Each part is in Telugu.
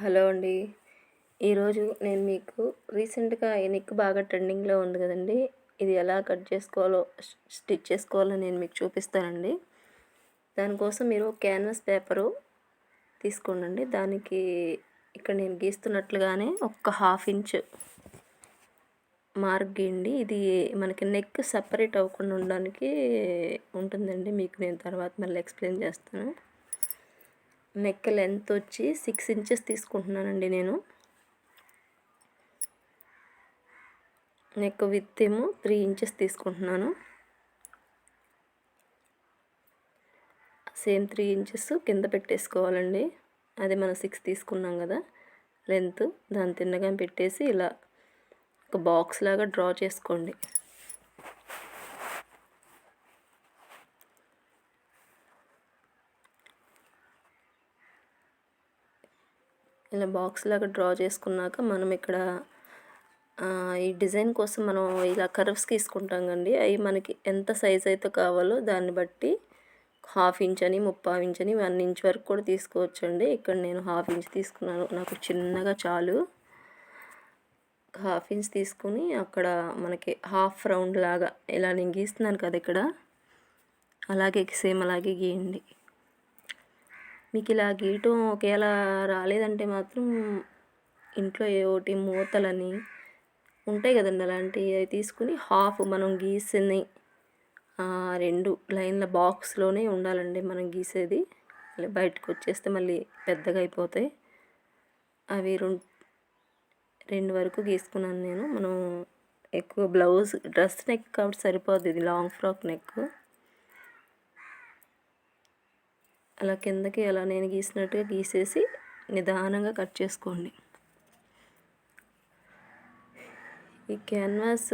హలో అండి. ఈరోజు నేను మీకు రీసెంట్‌గా ఈ నెక్ బాగా ట్రెండింగ్‌లో ఉంది కదండీ! ఇది ఎలా కట్ చేసుకోవాలో, స్టిచ్ చేసుకోవాలో నేను మీకు చూపిస్తానండి. దానికోసం మీరు క్యాన్వాస్ పేపరు తీసుకోండి. దానికి ఇక్కడ నేను గీస్తున్నట్లుగానే ఒక హాఫ్ ఇంచ్ మార్క్ గీయండి. ఇది మనకి నెక్ సెపరేట్ అవ్వకుండా ఉండడానికి ఉంటుందండి. మీకు నేను తర్వాత మళ్ళీ ఎక్స్‌ప్లెయిన్ చేస్తాను. నెక్ లెంత్ వచ్చి 6 ఇంచెస్ తీసుకుంటున్నానండి నేను. నెక్ విడ్త్ ఏమో 3 ఇంచెస్ తీసుకుంటున్నాను. సేమ్ 3 ఇంచెస్ కింద పెట్టేసుకోవాలండి. అది మనం 6 తీసుకున్నాం కదా లెంత్, దాన్ని తిన్నగా పెట్టేసి ఇలా ఒక బాక్స్ లాగా డ్రా చేసుకోండి. ఇలా బాక్స్ లాగా డ్రా చేసుకున్నాక మనం ఇక్కడ ఈ డిజైన్ కోసం మనం ఇలా కర్వ్స్ తీసుకుంటాం కండి. అవి మనకి ఎంత సైజ్ అయితే కావాలో దాన్ని బట్టి హాఫ్ ఇంచ్ అని, ముప్పావు ఇంచ్ అని, 1 ఇంచ్ వరకు కూడా తీసుకోవచ్చండి. ఇక్కడ నేను హాఫ్ ఇంచ్ తీసుకున్నాను. నాకు చిన్నగా చాలు. హాఫ్ ఇంచ్ తీసుకుని అక్కడ మనకి హాఫ్ రౌండ్ లాగా ఇలా నేను గీస్తున్నాను కదా ఇక్కడ, అలాగే సేమ్ అలాగే గీయండి. మీకు ఇలా గీయటం ఒకవేళ రాలేదంటే మాత్రం ఇంట్లో ఒకటి మూతలని ఉంటాయి కదండి, అలాంటివి అవి తీసుకుని హాఫ్ మనం గీసిని 2 లైన్ల బాక్స్లోనే ఉండాలండి మనం గీసేది. బయటకు వచ్చేస్తే మళ్ళీ పెద్దగా అయిపోతాయి. అవి 2 వరకు గీసుకున్నాను నేను. మనం ఎక్కువ బ్లౌజ్ డ్రెస్ నెక్ కాబట్టి సరిపోద్ది, ఇది లాంగ్ ఫ్రాక్ నెక్. అలా కిందకి అలా నేను గీసినట్టుగా గీసేసి నిదానంగా కట్ చేసుకోండి. ఈ క్యాన్వాస్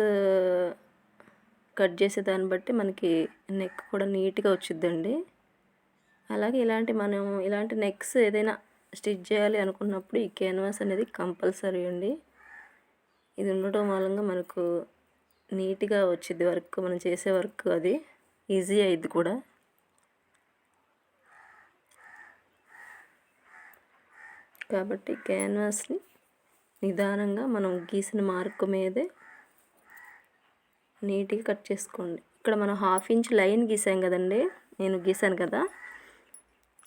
కట్ చేసే దాన్ని బట్టి మనకి నెక్ కూడా నీట్గా వచ్చిద్దండి. అలాగే మనం ఇలాంటి నెక్స్ ఏదైనా స్టిచ్ చేయాలి అనుకున్నప్పుడు ఈ క్యాన్వాస్ అనేది కంపల్సరీ అండి. ఇది ఉండటం మూలంగా మనకు నీట్గా వచ్చిద్ది వర్క్, మనం చేసే వర్క్ అది ఈజీ అయ్యిద్ది కూడా. కాబట్టి క్యాన్వాస్ని నిదానంగా మనం గీసిన మార్క్ మీదే నీట్గా కట్ చేసుకోండి. ఇక్కడ మనం హాఫ్ ఇంచ్ లైన్ గీసాం కదండి, నేను గీసాను కదా,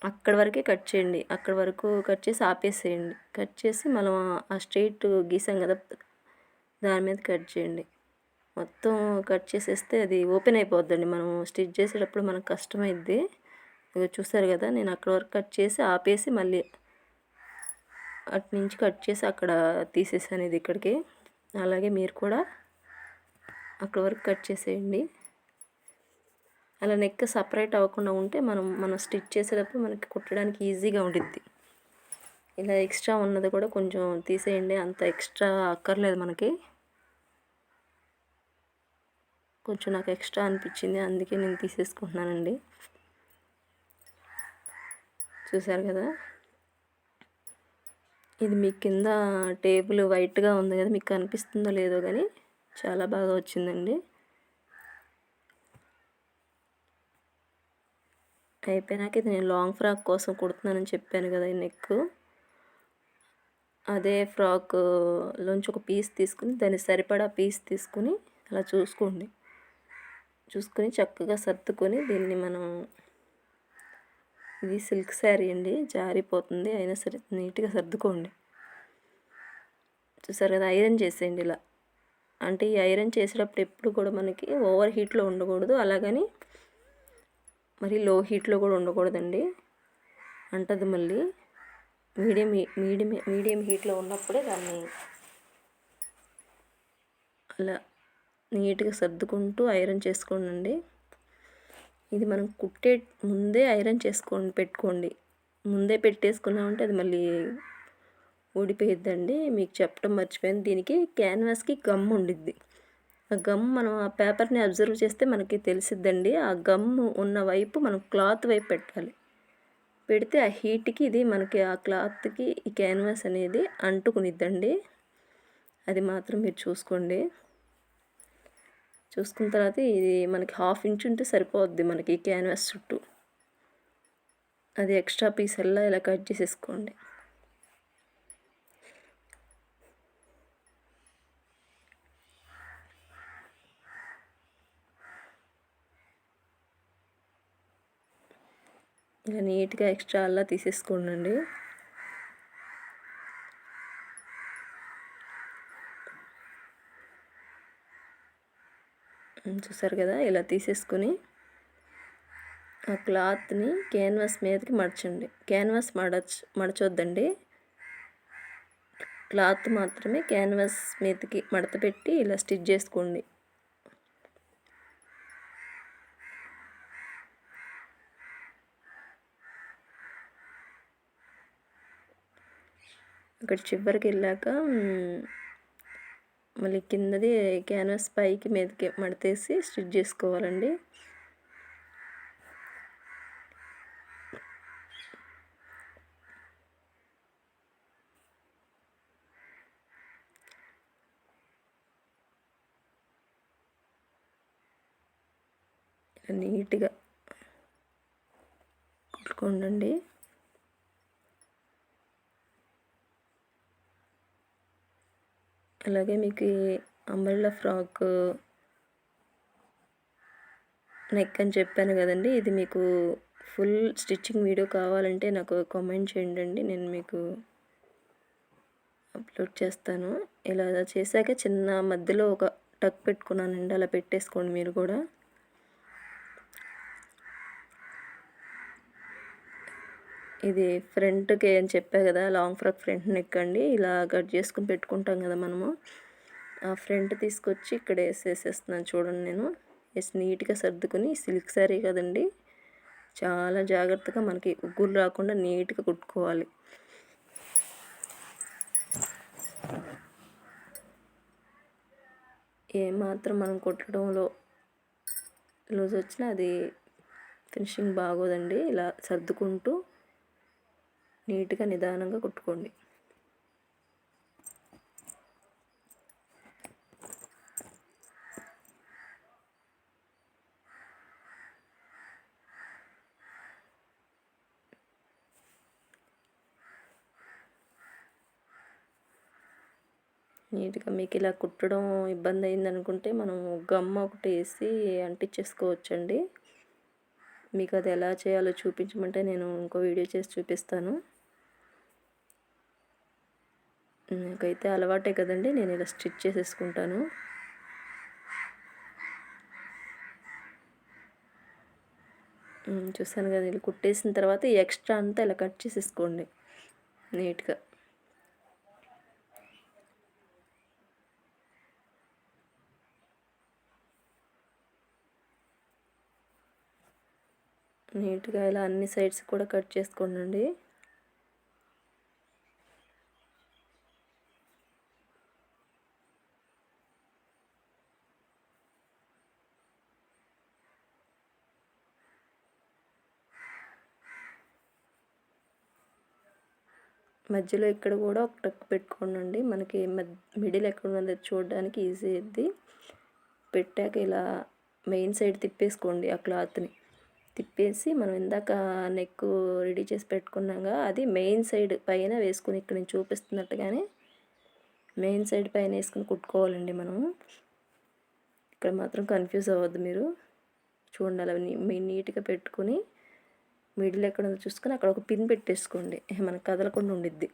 అక్కడ వరకే కట్ చేయండి. అక్కడ వరకు కట్ చేసి ఆపేసేయండి. కట్ చేసి మనం ఆ స్ట్రైట్ గీసాం కదా దాని మీద కట్ చేయండి. మొత్తం కట్ చేసేస్తే అది ఓపెన్ అయిపోద్దండి. మనం స్టిచ్ చేసేటప్పుడు మనకు కష్టమైద్ది. చూసారు కదా, నేను అక్కడ వరకు కట్ చేసి ఆపేసి మళ్ళీ అటు నుంచి కట్ చేసి అక్కడ తీసేసాను ఇది ఇక్కడికి. అలాగే మీరు కూడా అక్కడ వరకు కట్ చేసేయండి. అలా నెక్ సపరేట్ అవ్వకుండా ఉంటే మనం స్టిచ్ చేసేటప్పుడు మనకి కుట్టడానికి ఈజీగా ఉండిద్ది. ఇలా ఎక్స్ట్రా ఉన్నది కూడా కొంచెం తీసేయండి, అంత ఎక్స్ట్రా అక్కర్లేదు మనకి. కొంచెం నాకు ఎక్స్ట్రా అనిపించింది, అందుకే నేను తీసేసుకుంటున్నానండి. చూసారు కదా, ఇది మీ కింద టేబుల్ వైట్గా ఉంది కదా, మీకు కనిపిస్తుందో లేదో కానీ చాలా బాగా వచ్చిందండి. అయిపోయినాక ఇది నేను లాంగ్ ఫ్రాక్ కోసం కుడుతున్నానని చెప్పాను కదా, ఈ నెక్ అదే ఫ్రాక్లోంచి ఒక పీస్ తీసుకుని దానికి సరిపడా పీస్ తీసుకుని అలా చూసుకొని చక్కగా సర్దుకొని దీన్ని మనం, ఇది సిల్క్ శారీ అండి, జారిపోతుంది, అయినా సరే నీట్గా సర్దుకోండి. చూసారు కదా, ఐరన్ చేసేయండి ఇలా. అంటే ఈ ఐరన్ చేసేటప్పుడు ఎప్పుడు కూడా మనకి ఓవర్ హీట్లో ఉండకూడదు, అలాగని మరి లో హీట్లో కూడా ఉండకూడదండి, అంటది మళ్ళీ. మీడియం హీట్లో ఉన్నప్పుడే దాన్ని అలా నీట్గా సర్దుకుంటూ ఐరన్ చేసుకోండి. ఇది మనం కుట్టే ముందే ఐరన్ పెట్టుకోండి. ముందే పెట్టేసుకున్నామంటే అది మళ్ళీ ఊడిపోయిద్దండి. మీకు చెప్పడం మర్చిపోయాను, దీనికి క్యాన్వాస్కి గమ్ ఉండిద్ది. ఆ గమ్ మనం ఆ పేపర్ని అబ్జర్వ్ చేస్తే మనకి తెలిసిద్దండి. ఆ గమ్ ఉన్న వైపు మనం క్లాత్ వైపు పెట్టాలి. పెడితే ఆ హీట్కి ఇది మనకి ఆ క్లాత్కి ఈ క్యాన్వాస్ అనేది అంటుకునిద్దండి. అది మాత్రం మీరు చూసుకోండి. చూసుకున్న తర్వాత ఇది మనకి హాఫ్ ఇంచ్ ఉంటే సరిపోద్ది మనకి ఈ క్యాన్వాస్ చుట్టూ. అది ఎక్స్ట్రా పీస్ ఇలా కట్ చేసేసుకోండి. ఇలా నీట్గా ఎక్స్ట్రా అలా తీసేసుకోండి. చూసారు కదా, ఇలా తీసేసుకుని ఆ క్లాత్ని క్యాన్వాస్ మీదకి మడచండి. క్యాన్వాస్ మడచొద్దండి, క్లాత్ మాత్రమే క్యాన్వాస్ మీదకి మడత పెట్టి ఇలా స్టిచ్ చేసుకోండి. ఇక్కడ చివరికి వెళ్ళాక మళ్ళీ కిందది క్యాన్వాస్ పైకి మీదకి మడతేసి స్టిచ్ చేసుకోవాలండి. నీట్గా కుట్టుకోండి. అలాగే మీకు అంబ్రెల్లా ఫ్రాక్ నెక్ అని చెప్పాను కదండి, ఇది మీకు ఫుల్ స్టిచ్చింగ్ వీడియో కావాలంటే నాకు కామెంట్ చేయండి, నేను మీకు అప్లోడ్ చేస్తాను. ఇలా చేశాక చిన్న మధ్యలో ఒక టక్ పెట్టుకున్నానండి, అలా పెట్టేసుకోండి మీరు కూడా. ఇది ఫ్రంట్కి అని చెప్పా కదా, లాంగ్ ఫ్రాక్ ఫ్రంట్ నెక్ అండి. ఇలా కట్ చేసుకుని పెట్టుకుంటాం కదా మనము, ఆ ఫ్రంట్ తీసుకొచ్చి ఇక్కడ వేసేసేస్తున్నాను చూడండి. నేను వేసి నీట్గా సర్దుకుని, సిల్క్ శారీ కదండి, చాలా జాగ్రత్తగా మనకి ఉగ్గులు రాకుండా నీట్గా కుట్టుకోవాలి. ఏమాత్రం మనం కుట్టడంలో లూజ్ వచ్చినా అది ఫినిషింగ్ బాగోదండి. ఇలా సర్దుకుంటూ నీట్గా నిదానంగా కుట్టుకోండి. నీట్గా మీకు ఇలా కుట్టడం ఇబ్బంది అయిందనుకుంటే మనం గమ్ ఒకటి వేసి అంటించేసుకోవచ్చండి. మీకు అది ఎలా చేయాలో చూపించమంటే నేను ఇంకో వీడియో చేసి చూపిస్తాను. నాకైతే అలవాటే కదండి, నేను ఇలా స్టిచ్ చేసేసుకుంటాను. చూసాను కదా, ఇలా కుట్టేసిన తర్వాత ఈ ఎక్స్ట్రా అంతా ఇలా కట్ చేసేసుకోండి నీట్గా. నీట్గా ఇలా అన్ని సైడ్స్ కూడా కట్ చేసుకోండి. మధ్యలో ఇక్కడ కూడా ఒక టక్ పెట్టుకోండి, మనకి మిడిల్ ఎక్కడ ఉన్నది చూడడానికి ఈజీ అయ్యిద్ది. పెట్టాక ఇలా మెయిన్ సైడ్ తిప్పేసుకోండి, ఆ క్లాత్ని తిప్పేసి మనం ఇందాక నెక్ రెడీ చేసి పెట్టుకున్నాగా అది మెయిన్ సైడ్ పైన వేసుకుని, ఇక్కడ నేను చూపిస్తున్నట్టుగానే మెయిన్ సైడ్ పైన వేసుకుని కుట్టుకోవాలండి మనం. ఇక్కడ మాత్రం కన్ఫ్యూజ్ అవ్వద్దు మీరు, చూడండి. అలా నీట్గా పెట్టుకుని మిడిల్ ఎక్కడ ఉందో చూసుకొని అక్కడ ఒక పిన్ పెట్టేసుకోండి, మనకు కదలకుండా ఉండిద్ది.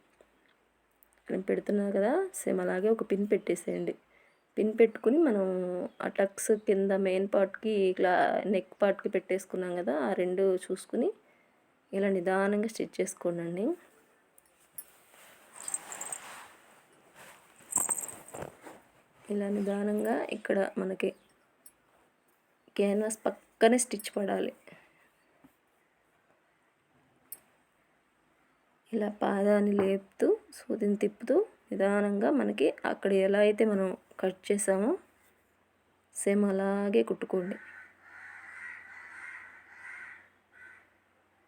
నేను పెడుతున్నాను కదా, సేమ్ అలాగే ఒక పిన్ పెట్టేసేయండి. పిన్ పెట్టుకుని మనం ఆ టక్స్ కింద మెయిన్ పార్ట్కి ఇట్లా నెక్ పార్ట్కి పెట్టేసుకున్నాం కదా, ఆ రెండు చూసుకుని ఇలా నిదానంగా స్టిచ్ చేసుకోండి. ఇలా నిదానంగా ఇక్కడ మనకి క్యాన్వాస్ పక్కనే స్టిచ్ పడాలి. ఇలా పాదాన్ని లేపుతూ సూదిని తిప్పుతూ నిదానంగా మనకి అక్కడ ఎలా అయితే మనం కట్ చేసామో సేమ్ అలాగే కుట్టుకోండి.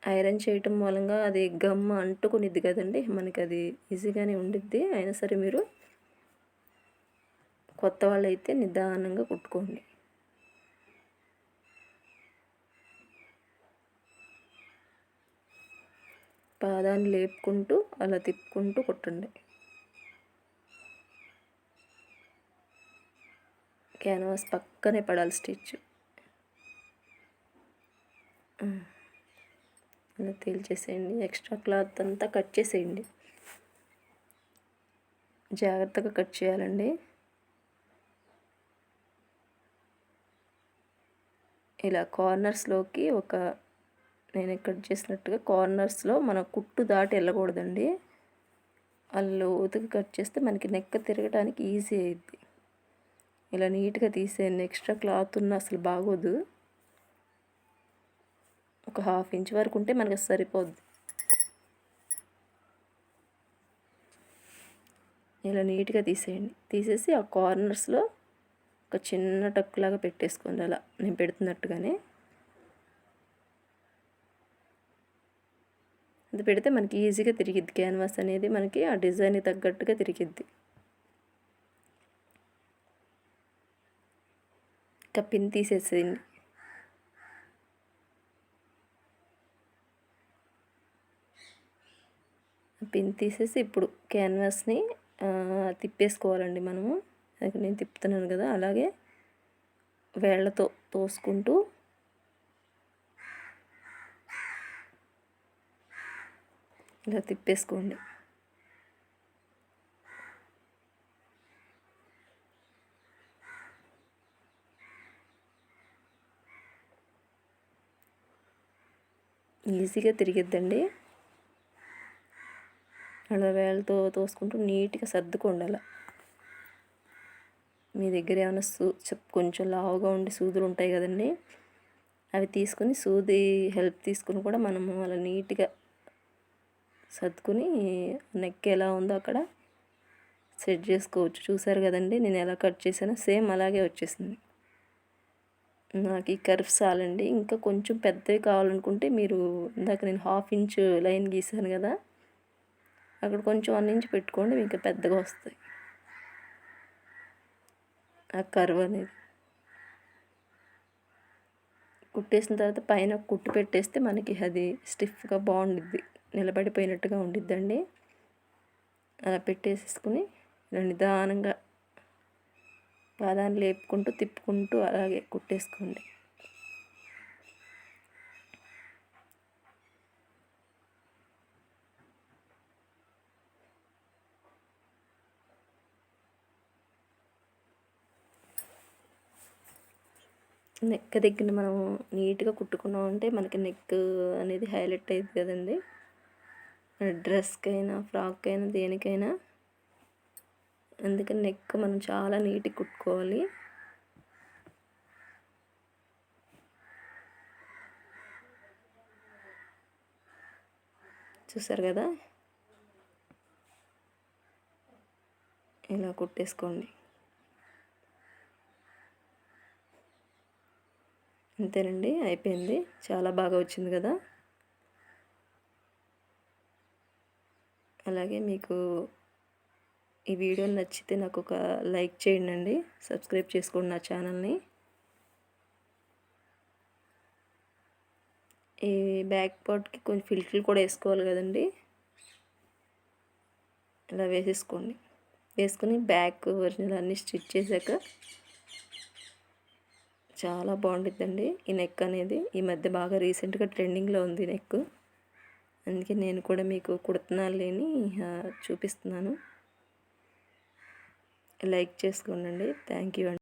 ఐరన్ చేయటం మూలంగా అది గమ్ అంటుకునిద్ది కదండి, మనకి అది ఈజీగానే ఉండిద్ది. అయినా సరే మీరు కొత్త వాళ్ళు అయితే నిదానంగా కుట్టుకోండి. పాదాన్ని లేపుకుంటూ అలా తిప్పుకుంటూ కుట్టండి. క్యాన్వాస్ పక్కనే పడాలి స్టిచ్. ఇలా తేల్చేసేయండి. ఎక్స్ట్రా క్లాత్ అంతా కట్ చేసేయండి. జాగ్రత్తగా కట్ చేయాలండి. ఇలా కార్నర్స్లోకి నేను కట్ చేసినట్టుగా కార్నర్స్లో మన కుట్టు దాటి వెళ్ళకూడదండి. అలా లోతుగా కట్ చేస్తే మనకి నెక్ తిరగడానికి ఈజీ అయ్యిద్ది. ఇలా నీట్గా తీసేయండి. ఎక్స్ట్రా క్లాత్ ఉన్న అసలు బాగోదు. ఒక 1/2 ఇంచ్ వరకు ఉంటే మనకి సరిపోద్ది. ఇలా నీట్గా తీసేయండి. తీసేసి ఆ కార్నర్స్లో ఒక చిన్న టక్కులాగా పెట్టేసుకోండి. అలా నేను పెడుతున్నట్టుగానే అది పెడితే మనకి ఈజీగా తిరిగిద్ది. క్యాన్వాస్ అనేది మనకి ఆ డిజైన్కి తగ్గట్టుగా తిరిగిద్ది. ఇంకా పిన్ తీసేసేయండి. పిన్ తీసేసి ఇప్పుడు క్యాన్వాస్ని తిప్పేసుకోవాలండి మనము. అది నేను తిప్పుతున్నాను కదా, అలాగే వేళ్ళతో తోసుకుంటూ ఇలా తిప్పేసుకోండి. ఈజీగా తిరిగిద్దండి. అలా వేళ్ళతో తోసుకుంటూ నీట్గా సర్దుకోండి. అలా మీ దగ్గర ఏమైనా కొంచెం లావుగా ఉండి సూదులు ఉంటాయి కదండి, అవి తీసుకుని సూది హెల్ప్ తీసుకుని కూడా మనము అలా నీట్గా సర్దుకుని నెక్ ఎలా ఉందో అక్కడ సెట్ చేసుకోవచ్చు. చూసారు కదండి నేను ఎలా కట్ చేశానో, సేమ్ అలాగే వచ్చేసింది. నాకు ఈ కర్వ్స్ చాలండి. ఇంకా కొంచెం పెద్దవి కావాలనుకుంటే మీరు ఇందాక నేను 1/2 ఇంచ్ లైన్ గీసాను కదా, అక్కడ కొంచెం 1 ఇంచ్ పెట్టుకోండి, మీకు పెద్దగా వస్తాయి ఆ కర్వ్ అనేది. కుట్టేసిన తర్వాత పైన కుట్టు పెట్టేస్తే మనకి అది స్టిఫ్గా బాగుండిద్ది, నిలబడిపోయినట్టుగా ఉండిద్దండి. అలా పెట్టేసుకుని నిదానంగా పాదాన్ని లేపుకుంటూ తిప్పుకుంటూ అలాగే కుట్టేసుకోండి. నెక్ దగ్గర మనం నీట్గా కుట్టుకున్నామంటే మనకి నెక్ అనేది హైలైట్ అయ్యింది కదండి. డ్రెస్కైనా ఫ్రాక్ అయినా దేనికైనా. అందుకని నెక్ మనం చాలా నీట్గా కుట్టుకోవాలి. చూసారు కదా, ఇలా కుట్టేసుకోండి. అంతేనండి, అయిపోయింది. చాలా బాగా వచ్చింది కదా. అలాగే మీకు ఈ వీడియో నచ్చితే నాకు ఒక లైక్ చేయండి, సబ్స్క్రైబ్ చేసుకోండి నా ఛానల్ని. ఈ బ్యాక్ పార్ట్కి కొంచెం ఫిల్టర్లు కూడా వేసుకోవాలి కదండి, ఇలా వేసేసుకోండి. వేసుకుని బ్యాక్ ఒరిజినల్ అన్నీ స్టిచ్ చేశాక చాలా బాగుంటుందండి ఈ నెక్ అనేది. ఈ మధ్య బాగా రీసెంట్గా ట్రెండింగ్లో ఉంది నెక్, అందుకే నేను కూడా మీకు కుడుతున్నాను చూపిస్తున్నాను. లైక్ చేసుకోండి. థ్యాంక్ యూ అండి.